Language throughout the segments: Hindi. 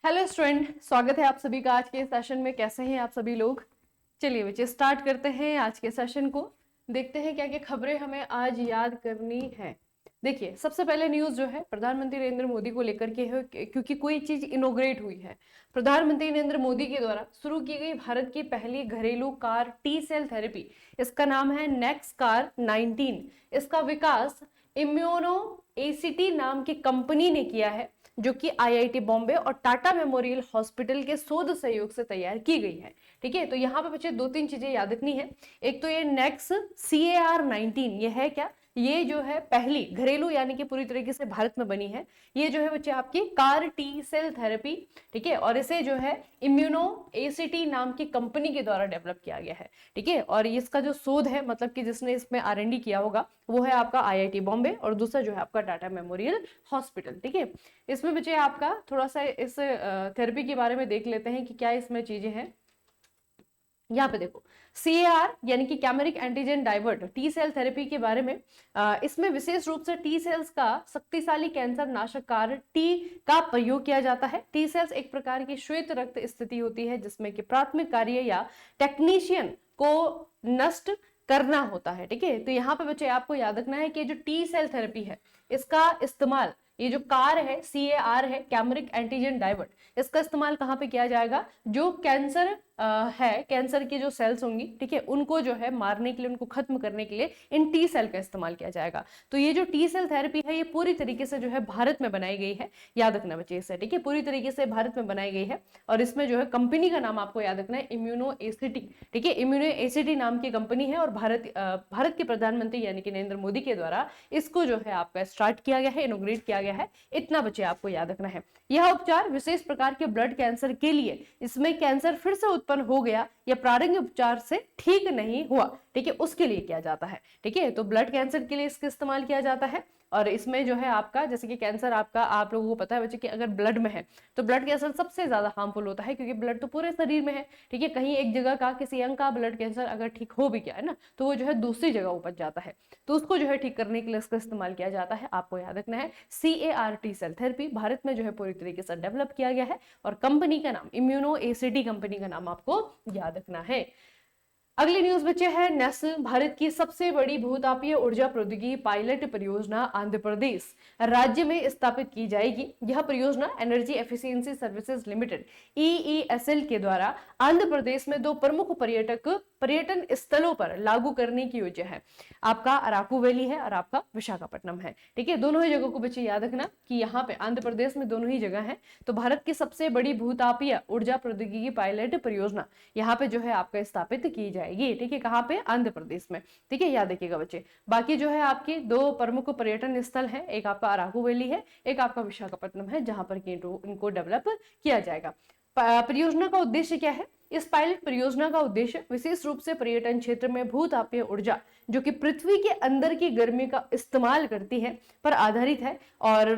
हेलो स्टूडेंट, स्वागत है आप सभी का आज के सेशन में। कैसे हैं आप सभी लोग? चलिए बच्चे, स्टार्ट करते हैं आज के सेशन को। देखते हैं क्या क्या खबरें हमें आज याद करनी है। देखिए, सबसे पहले न्यूज जो है प्रधानमंत्री नरेंद्र मोदी को लेकर के है, क्योंकि कोई चीज इनोग्रेट हुई है। प्रधानमंत्री नरेंद्र मोदी के द्वारा शुरू की गई भारत की पहली घरेलू कार टी सेल थेरेपी, इसका नाम है नेक्स कार 19। इसका विकास इम्यूनो एसीटी नाम की कंपनी ने किया है, जो कि आईआईटी बॉम्बे और टाटा मेमोरियल हॉस्पिटल के शोध सहयोग से तैयार की गई है। ठीक है, तो यहाँ पे बच्चे दो तीन चीजें याद रखनी है। एक तो ये नेक्स CAR-19, ये है क्या? ये जो है पहली घरेलू यानी कि पूरी तरीके से भारत में बनी है। ये जो है बच्चे आपकी कार टी सेल थेरेपी, ठीक है, और इसे जो है इम्यूनो एसीटी नाम की कंपनी के द्वारा डेवलप किया गया है। ठीक है, और इसका जो शोध है, मतलब कि जिसने इसमें R&D किया होगा, वो है आपका आईआईटी बॉम्बे और दूसरा जो है आपका टाटा मेमोरियल हॉस्पिटल। ठीक है, इसमें बच्चे आपका थोड़ा सा इस थेरेपी के बारे में देख लेते हैं कि क्या इसमें चीजें हैं। यहाँ पे देखो, CAR यानी कि chimeric antigen divert T cell therapy के बारे में, इसमें विशेष रूप से टी सेल्स का शक्तिशाली कैंसर नाशक कार टी का प्रयोग किया जाता है। टी सेल्स एक प्रकार की श्वेत रक्त स्थिति होती है जिसमें कि प्राथमिक कार्य या टेक्नीशियन को नष्ट करना होता है। ठीक है, तो यहाँ पे बच्चे आपको याद रखना है कि जो टी सेल थेरेपी है, इसका इस्तेमाल, ये जो कार है CAR है कैमेरिक एंटीजन डाइवर्ट, इसका इस्तेमाल कहाँ पे किया जाएगा? जो कैंसर है, कैंसर की जो सेल्स होंगी, ठीक है, उनको जो है मारने के लिए, उनको खत्म करने के लिए इन टी सेल का इस्तेमाल किया जाएगा। तो ये जो टी सेल थेरेपी है, ये पूरी तरीके से जो है भारत में बनाई गई है। याद रखना बच्चे इसे, ठीक है, पूरी तरीके से भारत में बनाई गई है। और इसमें जो है कंपनी का नाम आपको याद रखना है इम्यूनो एसीटी। ठीक है, इम्यूनो एसीटी नाम की कंपनी है और भारत के प्रधानमंत्री यानी कि नरेंद्र मोदी के द्वारा इसको जो है आपका स्टार्ट किया गया है, इनोग्रेट किया गया है। इतना बच्चे आपको याद रखना है। यह उपचार विशेष प्रकार के ब्लड कैंसर के लिए, इसमें कैंसर फिर से उत्पन्न हो गया या प्रारंभिक उपचार से ठीक नहीं हुआ, ठीक है, उसके लिए किया जाता है। ठीक है, तो ब्लड कैंसर के लिए इसका इस्तेमाल किया जाता है। और इसमें जो है आपका, जैसे कि कैंसर आपका, आप लोगों को पता है बच्चे कि अगर ब्लड में है तो ब्लड कैंसर सबसे ज्यादा हार्मफुल होता है, क्योंकि ब्लड तो पूरे शरीर में है। ठीक है, कहीं एक जगह का, किसी अंग का ब्लड कैंसर अगर ठीक हो भी गया है ना, तो वो जो है दूसरी जगह उपज जाता है। तो उसको जो है ठीक करने के लिए इसका इस्तेमाल किया जाता है। आपको याद रखना है CAR T cell therapy Bharat में जो है पूरी तरीके से डेवलप किया गया है और कंपनी का नाम इम्यूनो एसीटी कंपनी का नाम आपको याद रखना है। अगली न्यूज बच्चे है नेशनल, भारत की सबसे बड़ी भूतापीय ऊर्जा प्रौद्योगिकी पायलट परियोजना आंध्र प्रदेश राज्य में स्थापित की जाएगी। यह परियोजना energy efficiency services limited EESL के द्वारा आंध्र प्रदेश में दो प्रमुख पर्यटन स्थलों पर लागू करने की योजना है। आपका अराकू वैली है और आपका विशाखापट्टनम है। ठीक है, दोनों ही जगह को बच्चे याद रखना कि यहाँ पे आंध्र प्रदेश में दोनों ही जगह है। तो भारत की सबसे बड़ी भूतापीय ऊर्जा प्रौद्योगिकी पायलट परियोजना यहाँ पे जो है आपका स्थापित की जाएगी। ठीक है, कहाँ पे? आंध्र प्रदेश में। ठीक है, याद रखिएगा बच्चे। बाकी जो है आपके दो प्रमुख पर्यटन स्थल है, एक आपका अराकू वैली है, एक आपका विशाखापट्टनम है, जहां पर इनको डेवलप किया जाएगा। परियोजना का उद्देश्य क्या है? इस पायलट परियोजना का उद्देश्य विशेष रूप से पर्यटन क्षेत्र में भूतापीय ऊर्जा, जो कि पृथ्वी के अंदर की गर्मी का इस्तेमाल करती है, पर आधारित है और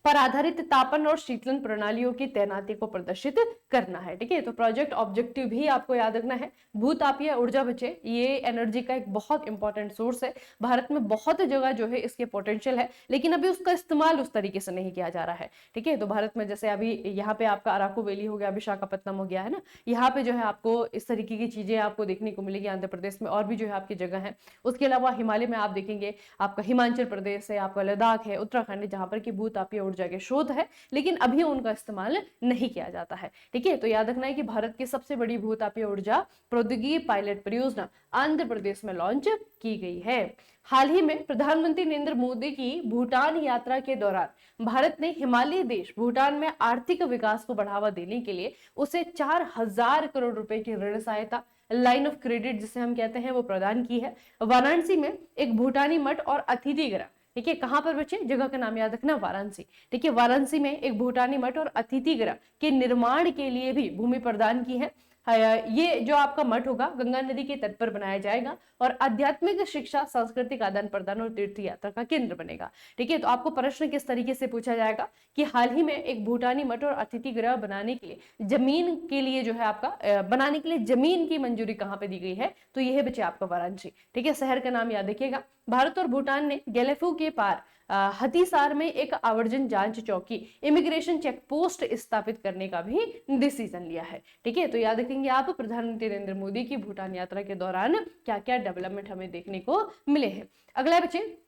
पर आधारित तापन और शीतलन प्रणालियों की तैनाती को प्रदर्शित करना है। ठीक है, तो प्रोजेक्ट ऑब्जेक्टिव भी आपको याद रखना है। भूतापीय ऊर्जा बच्चे, ये एनर्जी का एक बहुत इंपॉर्टेंट सोर्स है। भारत में बहुत जगह जो है इसके पोटेंशियल है, लेकिन अभी उसका इस्तेमाल उस तरीके से नहीं किया जा रहा है। ठीक है, तो भारत में जैसे अभी यहाँ पे आपका अराकू वैली हो गया, विशाखापट्टनम हो गया, है ना, यहाँ पे जो है आपको इस तरीके की चीजें आपको देखने को मिलेगी आंध्र प्रदेश में, और भी जो है आपकी जगह है। उसके अलावा हिमालय में आप देखेंगे, आपका हिमाचल प्रदेश है, आपका लद्दाख है, उत्तराखंड है, जहां पर की भूतापीय ऊर्जा के शोध है, लेकिन अभी उनका इस्तेमाल नहीं किया जाता है। ठीक है, तो याद रखना है कि भारत की सबसे बड़ी भूतापीय ऊर्जा प्रौद्योगिकी पायलट परियोजना आंध्र प्रदेश में लॉन्च की गई है। हाल ही में प्रधानमंत्री नरेंद्र मोदी की भूटान यात्रा के दौरान भारत ने हिमालयी देश भूटान में आर्थिक विकास को बढ़ावा देने के लिए उसे 4,000 करोड़ रुपए की ऋण सहायता, लाइन ऑफ क्रेडिट जिसे हम कहते हैं, वो प्रदान की है। वाराणसी में एक भूटानी मठ और अतिथि गृह, ठीक है, कहां पर बच्चे? जगह का नाम याद रखना, वाराणसी। ठीक है, वाराणसी में एक भूटानी मठ और अतिथि गृह के निर्माण के लिए भी भूमि प्रदान की है। ये जो आपका मठ होगा गंगा नदी के तट पर बनाया जाएगा और आध्यात्मिक शिक्षा, सांस्कृतिक आदान प्रदान और तीर्थ यात्रा का केंद्र बनेगा। ठीक है, तो आपको प्रश्न किस तरीके से पूछा जाएगा कि हाल ही में एक भूटानी मठ और अतिथि गृह बनाने के लिए जमीन के लिए जो है आपका बनाने के लिए जमीन की मंजूरी कहां पे दी गई है? तो यह है बच्चे आपका वाराणसी। ठीक है, शहर का नाम याद रखिएगा। भारत और भूटान ने गैलेफू के पार हथीसार में एक आवर्जन जांच चौकी, इमिग्रेशन चेक पोस्ट स्थापित करने का भी डिसीजन लिया है। ठीक है, तो याद रखेंगे आप प्रधानमंत्री नरेंद्र मोदी की भूटान यात्रा के दौरान क्या क्या डेवलपमेंट हमें देखने को मिले हैं। अगला बच्चे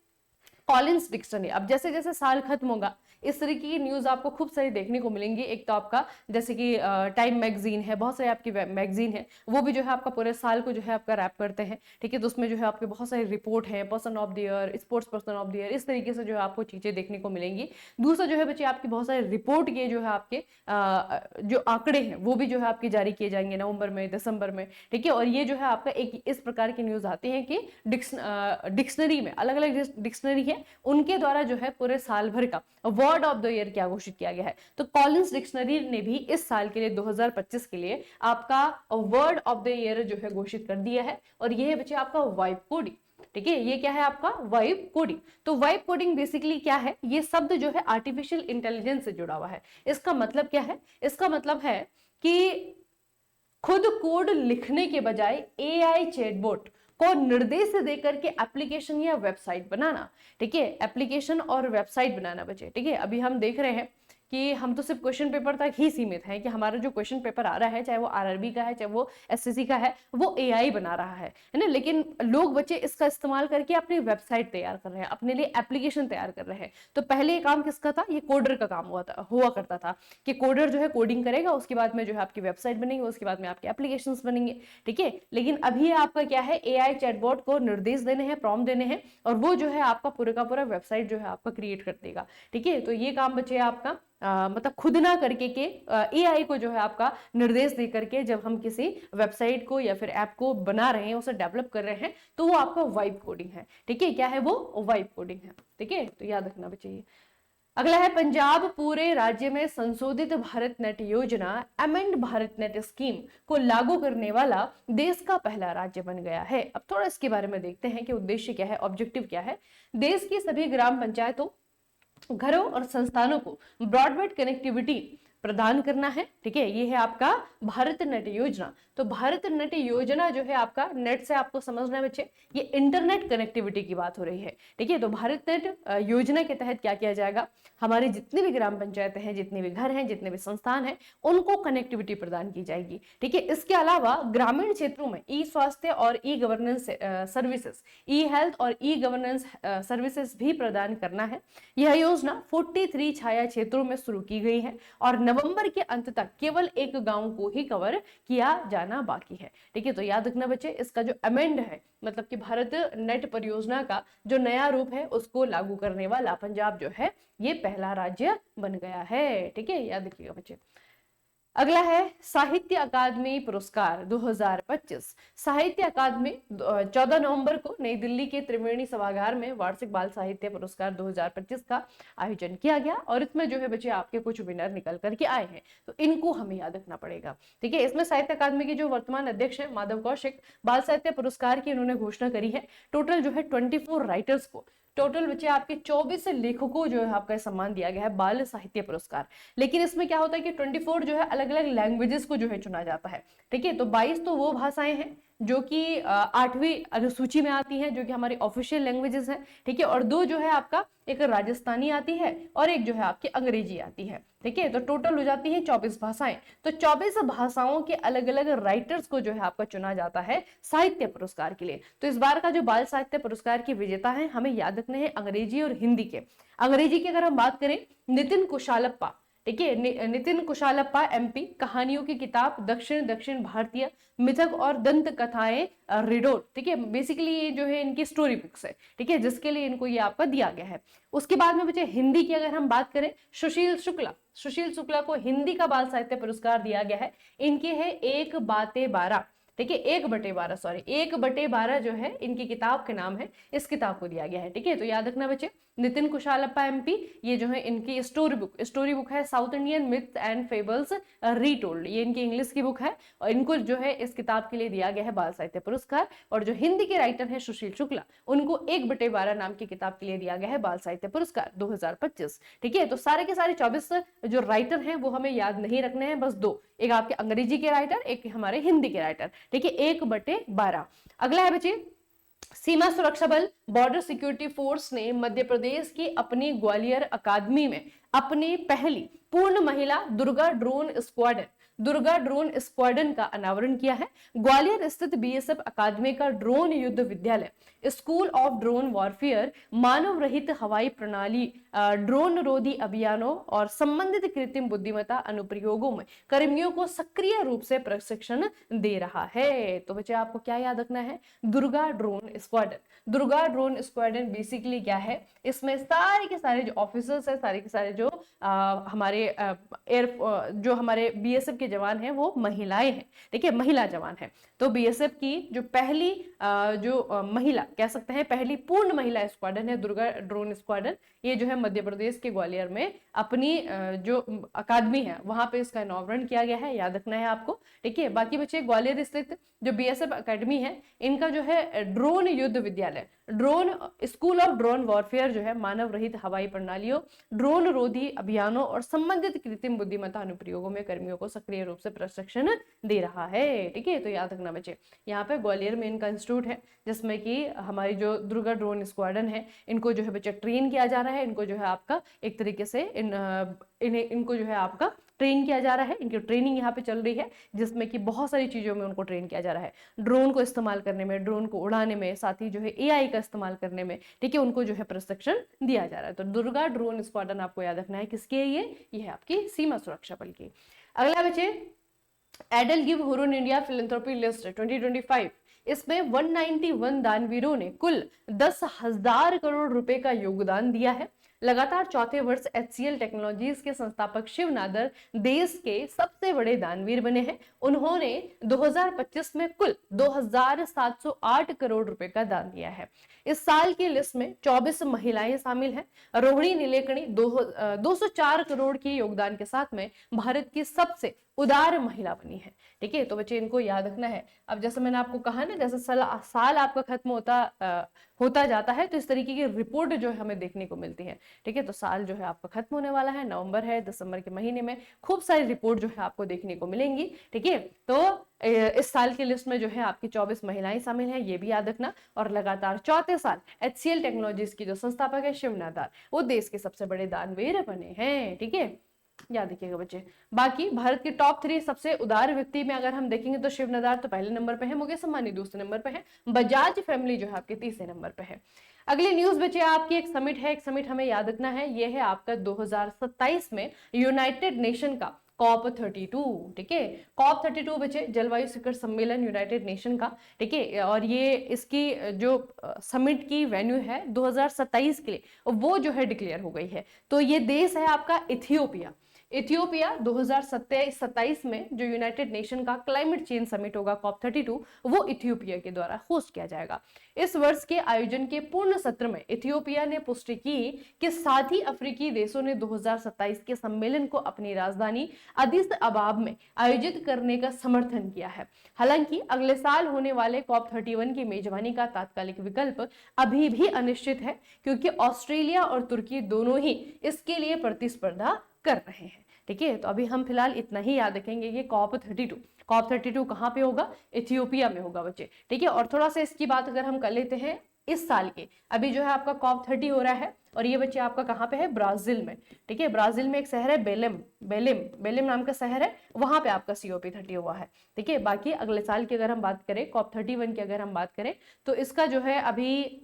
कॉलिंस डिक्शनरी। अब जैसे जैसे साल खत्म होगा इस तरीके की न्यूज आपको खूब सारी देखने को मिलेंगी। एक तो आपका जैसे कि टाइम मैगजीन है, बहुत सारे आपकी मैगजीन है, वो भी जो है आपका पूरे साल को जो है आपका रैप करते हैं। ठीक है, तो उसमें जो है आपके बहुत सारे रिपोर्ट है, person of the year, sports person of the year, इस तरीके से जो है आपको चीजें देखने को मिलेंगी। दूसरा जो है बच्चे आपकी बहुत सारे रिपोर्ट के जो है आपके जो आंकड़े हैं वो भी जो है आपके जारी किए जाएंगे नवंबर में, दिसंबर में। ठीक है, और ये जो है आपका एक इस प्रकार की न्यूज आती है कि डिक्शनरी में अलग अलग डिक्शनरी है उनके द्वारा जो है पूरे साल भर का वर्ड ऑफ द ईयर क्या घोषित किया गया है। तो कॉलिंस डिक्शनरी ने भी इस साल के लिए 2025 के लिए आपका वर्ड ऑफ द ईयर जो है घोषित कर दिया है, और ये है बच्चे आपका वाइब कोडिंग। ठीक है, ये क्या है आपका वाइब कोडिंग। तो वाइब कोडिंग बेसिकली क्या है, ये शब्द जो है आर्टिफिशियल इंटेलिजेंस से जुड़ा हुआ है। इसका मतलब क्या है, इसका मतलब है कि खुद कोड लिखने के बजाय एआई चैटबॉट को निर्देश देकर के एप्लीकेशन या वेबसाइट बनाना। ठीक है, एप्लीकेशन और वेबसाइट बनाना बच्चे। ठीक है, अभी हम देख रहे हैं कि हम तो सिर्फ क्वेश्चन पेपर तक ही सीमित हैं, कि हमारा जो क्वेश्चन पेपर आ रहा है चाहे वो आरआरबी का है चाहे वो एसएससी का है, वो एआई बना रहा है ना। लेकिन लोग बच्चे इसका इस्तेमाल करके अपनी वेबसाइट तैयार कर रहे हैं, अपने लिए एप्लीकेशन तैयार कर रहे हैं। तो पहले ये काम किसका था, ये कोडर का काम हुआ करता था कि कोडर जो है कोडिंग करेगा, उसके बाद में जो है आपकी वेबसाइट बनेगी, उसके बाद में आपके एप्लीकेशन बनेंगे। ठीक है, लेकिन अभी आपका क्या है, एआई चैटबॉट को निर्देश देने हैं, प्रॉम्प्ट देने हैं, और वो जो है आपका पूरा का पूरा वेबसाइट जो है आपका क्रिएट कर देगा। ठीक है, तो ये काम बच्चे आपका मतलब खुद ना करके के एआई को जो है आपका निर्देश दे करके जब हम किसी वेबसाइट को या फिर ऐप को बना रहे हैं, उसे डेवलप कर रहे हैं, तो वो आपका वाइब कोडिंग है। ठीक है, क्या है वो वाइब कोडिंग है। ठीक है, तो याद रखना बच्चे। अगला है पंजाब पूरे राज्य में संशोधित भारत नेट योजना अमेंड भारत नेट स्कीम को लागू करने वाला देश का पहला राज्य बन गया है। अब थोड़ा इसके बारे में देखते हैं कि उद्देश्य क्या है, ऑब्जेक्टिव क्या है। देश की सभी ग्राम पंचायतों, घरों और संस्थानों को ब्रॉडबैंड कनेक्टिविटी प्रदान करना है। ठीक है, ये है आपका भारत नेट योजना। तो भारत नेट योजना जो है आपका, नेट से आपको समझना है बच्चे, ये इंटरनेट कनेक्टिविटी की बात हो रही है। ठीक है, तो भारत नेट योजना के तहत क्या किया जाएगा, हमारी जितनी भी ग्राम पंचायतें हैं, जितने भी घर हैं, जितने भी संस्थान हैं, उनको कनेक्टिविटी प्रदान की जाएगी। ठीक है, इसके अलावा ग्रामीण क्षेत्रों में ई स्वास्थ्य और ई गवर्नेंस सर्विसेज, ई हेल्थ और ई गवर्नेंस सर्विसेज भी प्रदान करना है। यह योजना 43 छाया क्षेत्रों में शुरू की गई है और नवंबर के अंत तक केवल एक गांव को ही कवर किया जाना बाकी है। ठीक है, तो याद रखना बच्चे, इसका जो अमेंड है, मतलब कि भारत नेट परियोजना का जो नया रूप है उसको लागू करने वाला पंजाब जो है ये पहला राज्य बन गया है। ठीक है, याद रखिएगा बच्चे। अगला है साहित्य अकादमी पुरस्कार 2025। साहित्य अकादमी 14 नवंबर को नई दिल्ली के त्रिवेणी सभागार में वार्षिक बाल साहित्य पुरस्कार 2025 का आयोजन किया गया, और इसमें जो है बच्चे आपके कुछ विनर निकल करके आए हैं, तो इनको हमें याद रखना पड़ेगा। ठीक है, इसमें साहित्य अकादमी के जो वर्तमान अध्यक्ष है माधव कौशिक, बाल साहित्य पुरस्कार की उन्होंने घोषणा करी है। टोटल जो है 24 राइटर्स को, टोटल बच्चे आपके 24 लेखकों जो है आपका सम्मान दिया गया है बाल साहित्य पुरस्कार। लेकिन इसमें क्या होता है कि 24 जो है अलग अलग लैंग्वेजेस को जो है चुना जाता है। ठीक है, तो 22 तो वो भाषाएं हैं जो कि 8वीं अनुसूची में आती है, जो कि हमारी ऑफिशियल लैंग्वेजेस है। ठीक है, और 2 जो है आपका, एक राजस्थानी आती है और एक जो है आपकी अंग्रेजी आती है। ठीक है, तो टोटल हो जाती है 24 भाषाएं। तो 24 भाषाओं के अलग अलग राइटर्स को जो है आपका चुना जाता है साहित्य पुरस्कार के लिए। तो इस बार का जो बाल साहित्य पुरस्कार की विजेता है, हमें याद रखने हैं अंग्रेजी और हिंदी के। अंग्रेजी की अगर हम बात करें, नितिन कुशालप्पा। ठीक है, नितिन कुशालप्पा एमपी, कहानियों की किताब दक्षिण भारतीय मिथक और दंत कथाएं रिडोट। ठीक है, बेसिकली ये जो है इनकी स्टोरी बुक्स है। ठीक है, जिसके लिए इनको ये आपका दिया गया है। उसके बाद में बच्चे हिंदी की अगर हम बात करें, सुशील शुक्ला को हिंदी का बाल साहित्य पुरस्कार दिया गया है। इनके है 1/12। ठीक है, 1/12 जो है इनकी किताब के नाम है, इस किताब को दिया गया है। ठीक है, तो याद रखना बच्चे, नितिन कुशालप्पा एमपी, ये जो है इनकी स्टोरी बुक है South Indian myth and fables retold, ये इनकी इंग्लिश की बुक है, और इनको जो है इस किताब के लिए दिया गया है बाल साहित्य पुरस्कार। और जो हिंदी के राइटर है सुशील शुक्ला, उनको 1/12 नाम की किताब के लिए दिया गया है बाल साहित्य पुरस्कार 2025। ठीक है, तो सारे के सारे 24 जो राइटर हैं वो हमें याद नहीं रखने हैं, बस 2, एक आपके अंग्रेजी के राइटर, एक हमारे हिंदी के राइटर। ठीक है, 1/12। अगला है बच्चे सीमा सुरक्षा बल बॉर्डर सिक्योरिटी फोर्स ने मध्य प्रदेश की अपनी ग्वालियर अकादमी में अपनी पहली पूर्ण महिला दुर्गा ड्रोन स्क्वाड्रन का अनावरण किया है। ग्वालियर स्थित बीएसएफ अकादमी का ड्रोन युद्ध विद्यालय स्कूल ऑफ ड्रोन वॉरफेयर मानव रहित हवाई प्रणाली, ड्रोन रोधी अभियानों और संबंधित कृत्रिम बुद्धिमत्ता अनुप्रयोगों में कर्मियों को सक्रिय रूप से प्रशिक्षण दे रहा है। तो बच्चे आपको क्या याद रखना है, Durga drone squadron. Durga drone squadron basically क्या है, इसमें सारे के सारे जो ऑफिसर्स है, सारे के सारे जो हमारे जो हमारे बीएसएफ के जवान हैं वो महिलाएं हैं, ठीक है, महिला जवान है। तो बीएसएफ की जो पहली महिला कह सकते हैं पहली पूर्ण महिला स्क्वाड्रन है दुर्गा ड्रोन स्क्वाड्रन। ये जो है मध्य प्रदेश के ग्वालियर में अपनी जो अकादमी है वहां पे इसका अनावरण किया गया है, याद रखना है आपको, ठीक है। बाकी बच्चे ग्वालियर स्थित जो बीएसएफ अकेडमी है इनका जो है ड्रोन युद्ध विद्यालय, drone school of drone warfare जो है मानव रहित हवाई प्रणालियों, ड्रोन रोधी अभियानों और संबंधित कृत्रिम बुद्धिमत्ता अनुप्रयोगों में कर्मियों को सक्रिय रूप से प्रशिक्षण दे रहा है, ठीक है। तो याद रखना बच्चे, यहाँ पे ग्वालियर में इनका इंस्टीट्यूट है जिसमें कि हमारी जो दुर्गा ड्रोन स्क्वाड्रन है इनको जो है बच्चे ट्रेन किया जा रहा है, इनको जो है आपका एक तरीके से इनको जो है आपका ट्रेन किया जा रहा है, इनकी ट्रेनिंग यहाँ पे चल रही है जिसमें कि बहुत सारी चीजों में उनको ट्रेन किया जा रहा है, ड्रोन को इस्तेमाल करने में, ड्रोन को उड़ाने में, साथ ही जो है एआई का इस्तेमाल करने में, ठीक है, उनको जो है प्रशिक्षण दिया जा रहा है। तो दुर्गा ड्रोन स्क्वाड्रन आपको याद रखना है किसकी है, ये है आपकी सीमा सुरक्षा बल की। अगला बच्चे, EdelGive Hurun India philanthropy list 2025, इसमें 191 दानवीरों ने कुल 10,000 करोड़ रुपए का योगदान दिया है। लगातार चौथे वर्ष एचसीएल टेक्नोलॉजीज के संस्थापक शिव नादर देश के सबसे बड़े दानवीर बने हैं। उन्होंने 2025 में कुल 2,708 करोड़ रुपए का दान दिया है। इस साल की लिस्ट में 24 महिलाएं शामिल हैं। रोहिणी नीलेकणी 204 करोड़ के योगदान के साथ में भारत की सबसे उदार महिला बनी है, ठीक है। तो बच्चे इनको याद रखना है। अब जैसे मैंने आपको कहा ना, जैसे साल आपका खत्म होता जाता है तो इस तरीके की रिपोर्ट जो है हमें देखने को मिलती है, ठीक है। तो साल जो है आपका खत्म होने वाला है, नवंबर है, दिसंबर के महीने में खूब सारी रिपोर्ट जो है आपको देखने को मिलेंगी, ठीक है। तो इस साल की लिस्ट में जो है आपकी 24 महिलाएं शामिल हैं, ये भी याद रखना। और लगातार चौथे साल एचसीएल टेक्नोलॉजीज की जो संस्थापक है शिव नादर, वो देश के सबसे बड़े दानवीर बने हैं, ठीक है, याद रखिएगा बच्चे। बाकी भारत के टॉप 3 सबसे उदार व्यक्ति में अगर हम देखेंगे तो शिव नादर तो पहले नंबर पे है, मुकेश अंबानी दूसरे नंबर पे है, बजाज फैमिली जो है आपके तीसरे नंबर पे है। अगली न्यूज बच्चे आपकी एक समिट है, एक समिट हमें याद रखना है, ये है आपका 2027 में यूनाइटेड नेशन का कॉप 32, ठीक है। कॉप 32 बच्चे जलवायु शिखर सम्मेलन यूनाइटेड नेशन का, ठीक है। और ये इसकी जो समिट की वेन्यू है 2027 के लिए वो जो है डिक्लेयर हो गई है। तो ये देश है आपका इथियोपिया। इथियोपिया 2027 में जो यूनाइटेड नेशन का क्लाइमेट चेंज समिट होगा कॉप 32, वो इथियोपिया के द्वारा होस्ट किया जाएगा। इस वर्ष के आयोजन के पूर्ण सत्र में इथियोपिया ने पुष्टि की कि साथी अफ्रीकी देशों ने 2027 के सम्मेलन को अपनी राजधानी अदिस अबाब में आयोजित करने का समर्थन किया है। हालांकि अगले साल होने वाले कॉप 31 की मेजबानी का तात्कालिक विकल्प अभी भी अनिश्चित है, क्योंकि ऑस्ट्रेलिया और तुर्की दोनों ही इसके लिए प्रतिस्पर्धा कर रहे हैं, ठीक है। तो अभी हम फिलहाल इतना ही याद रखेंगे कि कॉप 32 कहाँ पे होगा, इथियोपिया में होगा बच्चे, ठीक है। और थोड़ा सा इसकी बात अगर हम कर लेते हैं इस साल के, अभी जो है आपका कॉप 30 हो रहा है और ये बच्चे आपका कहाँ पे है, ब्राजील में, ठीक है। ब्राजील में एक शहर है बेलेम नाम का शहर है, वहां पे आपका COP 30 हुआ है, ठीक है। बाकी अगले साल की अगर हम बात करें, कॉप 31 की अगर हम बात करें तो इसका जो है अभी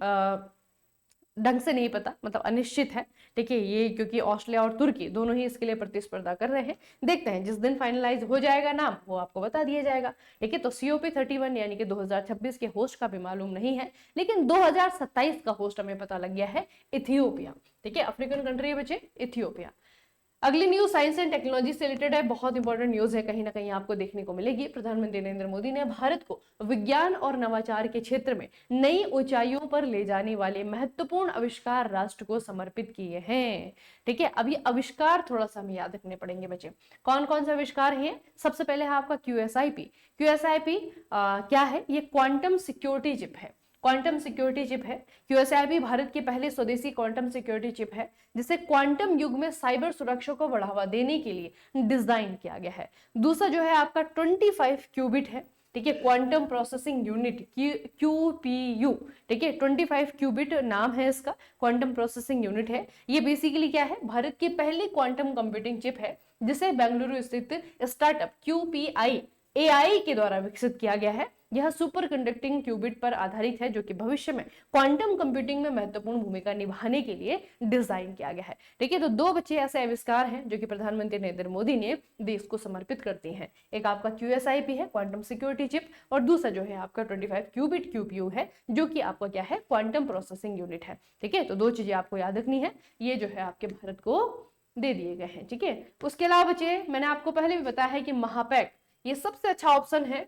ढंग से नहीं पता, मतलब अनिश्चित है, ठीक है। ये क्योंकि ऑस्ट्रेलिया और तुर्की दोनों ही इसके लिए प्रतिस्पर्धा कर रहे हैं। देखते हैं जिस दिन फाइनलाइज हो जाएगा नाम वो आपको बता दिया जाएगा, ठीक है। तो COP 31 यानी कि 2026 के होस्ट का भी मालूम नहीं है, लेकिन 2027 का होस्ट हमें पता लग गया है, इथियोपिया, ठीक है। अफ्रीकन कंट्री है बच्चे इथियोपिया। अगली न्यूज साइंस एंड टेक्नोलॉजी से रिलेटेड है, बहुत इंपॉर्टेंट न्यूज है, कहीं ना कहीं आपको देखने को मिलेगी। प्रधानमंत्री नरेंद्र मोदी ने भारत को विज्ञान और नवाचार के क्षेत्र में नई ऊंचाइयों पर ले जाने वाले महत्वपूर्ण आविष्कार राष्ट्र को समर्पित किए हैं, ठीक है। अब ये आविष्कार थोड़ा सा हमें याद रखने पड़ेंगे बच्चे, कौन कौन से आविष्कार हैं। सबसे पहले है आपका QSIP क्या है, ये क्वांटम सिक्योरिटी चिप है, क्वांटम सिक्योरिटी चिप है। QSIP भारत की पहली स्वदेशी क्वांटम सिक्योरिटी चिप है, जिसे क्वांटम युग में साइबर सुरक्षा को बढ़ावा देने के लिए डिजाइन किया गया है। दूसरा जो है आपका 25 क्यूबिट है, ठीक है, क्वांटम प्रोसेसिंग यूनिट QPU, ठीक है, 25 क्यूबिट नाम है इसका, क्वांटम प्रोसेसिंग यूनिट है। ये बेसिकली क्या है, भारत की पहली क्वांटम कंप्यूटिंग चिप है जिसे बेंगलुरु स्थित स्टार्टअप QPI AI के द्वारा विकसित किया गया है। यह सुपर कंडक्टिंग क्यूबिट पर आधारित है जो कि भविष्य में क्वांटम कंप्यूटिंग में महत्वपूर्ण भूमिका निभाने के लिए डिजाइन किया गया है। ठीक है, तो दो बच्चे ऐसे आविष्कार हैं जो कि प्रधानमंत्री नरेंद्र मोदी ने देश को समर्पित करती हैं। एक आपका QSIP है, क्वांटम सिक्योरिटी चिप, और दूसरा जो है आपका 25 क्यूबिट QPU है जो कि आपका क्या है, क्वांटम प्रोसेसिंग यूनिट है। ठीक है, तो दो चीजें आपको याद रखनी है, ये जो है आपके भारत को दे दिए गए हैं। ठीक है, उसके अलावा बच्चे मैंने आपको पहले भी बताया है कि महापैक ये सबसे अच्छा ऑप्शन है,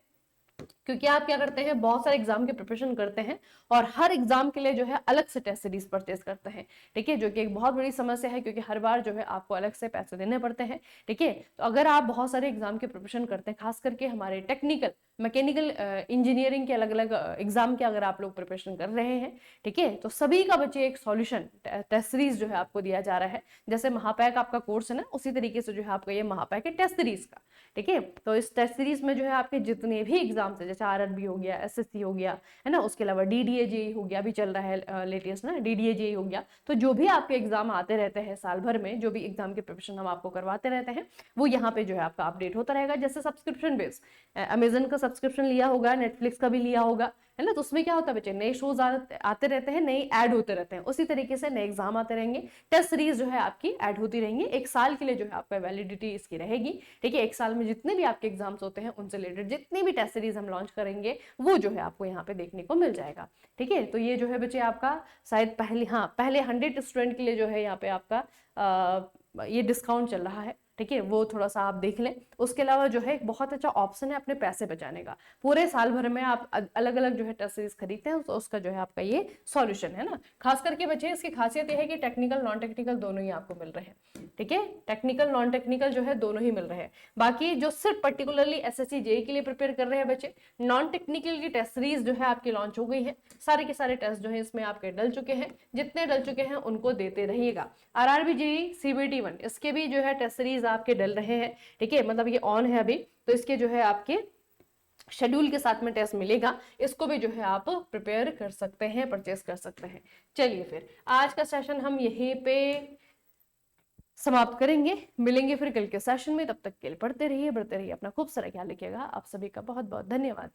क्योंकि आप क्या करते हैं, बहुत सारे एग्जाम के प्रिपरेशन करते हैं और हर एग्जाम के लिए जो है अलग से टेस्ट सीरीज परचेज करते हैं। ठीक है, जो कि एक बहुत बड़ी समस्या है क्योंकि हर बार जो है आपको अलग से पैसे देने पड़ते हैं। ठीक है, तो अगर आप बहुत सारे एग्जाम के प्रिपरेशन करते हैं, खास करके हमारे टेक्निकल मैकेनिकल इंजीनियरिंग के अलग अलग एग्जाम के अगर आप लोग प्रिपरेशन कर रहे हैं, ठीक है, तो सभी का बच्चे एक सॉल्यूशन टेस्ट सीरीज जो है आपको दिया जा रहा है। जैसे महापैक आपका कोर्स है ना, उसी तरीके से जो है आपका ये महापैक है टेस्ट सीरीज का। ठीक है, तो इस टेस्ट सीरीज में जो है आपके जितने भी एग्जाम्स है, जैसे RRB हो गया, SSC हो गया, है ना, उसके अलावा DDA JEE हो गया, अभी चल रहा है लेटेस्ट ना, DDA JEE हो गया, तो जो भी आपके एग्जाम आते रहते हैं साल भर में, जो भी एग्जाम के प्रिपरेशन हम आपको करवाते रहते हैं, वो यहाँ पे जो है आपका अपडेट होता रहेगा। जैसे सब्सक्रिप्शन बेस, अमेजन का सब्सक्रिप्शन लिया होगा, नेटफ्लिक्स का भी लिया होगा, है ना, तो उसमें क्या होता है बच्चे, नए शोज आते रहते हैं, नए ऐड होते रहते हैं, उसी तरीके से नए एग्जाम आते रहेंगे, टेस्ट सीरीज जो है आपकी ऐड होती रहेंगी। एक साल के लिए जो है आपका वैलिडिटी इसकी रहेगी। ठीक है, एक साल में जितने भी आपके एग्जाम्स होते हैं उनसे रिलेटेड जितनी भी टेस्ट सीरीज हम लॉन्च करेंगे वो जो है आपको यहाँ पे देखने को मिल जाएगा। ठीक है, तो ये जो है बच्चे आपका शायद पहले 100 स्टूडेंट के लिए जो है यहाँ पे आपका ये डिस्काउंट चल रहा है। ठीक है, वो थोड़ा सा आप देख लें। उसके अलावा जो है एक बहुत अच्छा ऑप्शन है अपने पैसे बचाने का, पूरे साल भर में आप अलग अलग जो है टेस्ट सीरीज खरीदते हैं, तो उसका जो है आपका ये सॉल्यूशन है ना। खास करके बच्चे इसकी खासियत ये है कि टेक्निकल नॉन टेक्निकल दोनों ही आपको मिल रहे हैं। ठीक है, टेक्निकल नॉन टेक्निकल जो है दोनों ही मिल रहे हैं। बाकी जो सिर्फ पर्टिकुलरली SSC JEE के लिए प्रिपेयर कर रहे हैं बच्चे, नॉन टेक्निकल की टेस्ट सीरीज जो है आपकी लॉन्च हो गई है, सारे के सारे टेस्ट जो है इसमें आपके डल चुके हैं, जितने डल चुके हैं उनको देते रहिएगा। RRB JEE CBT 1 इसके भी जो है टेस्ट सीरीज आपके डल रहे हैं। ठीक है, मतलब ये ऑन है अभी, तो इसके जो है आपके शेड्यूल के साथ में टेस्ट मिलेगा, इसको भी जो है आप प्रिपेयर कर सकते हैं, परचेस कर सकते हैं। चलिए फिर आज का सेशन हम यहीं पे समाप्त करेंगे, मिलेंगे फिर कल के सेशन में। तब तक के लिए पढ़ते रहिए, बढ़ते रहिए, अपना खूब सारा ख्याल रखिएगा। आप सभी का बहुत बहुत धन्यवाद।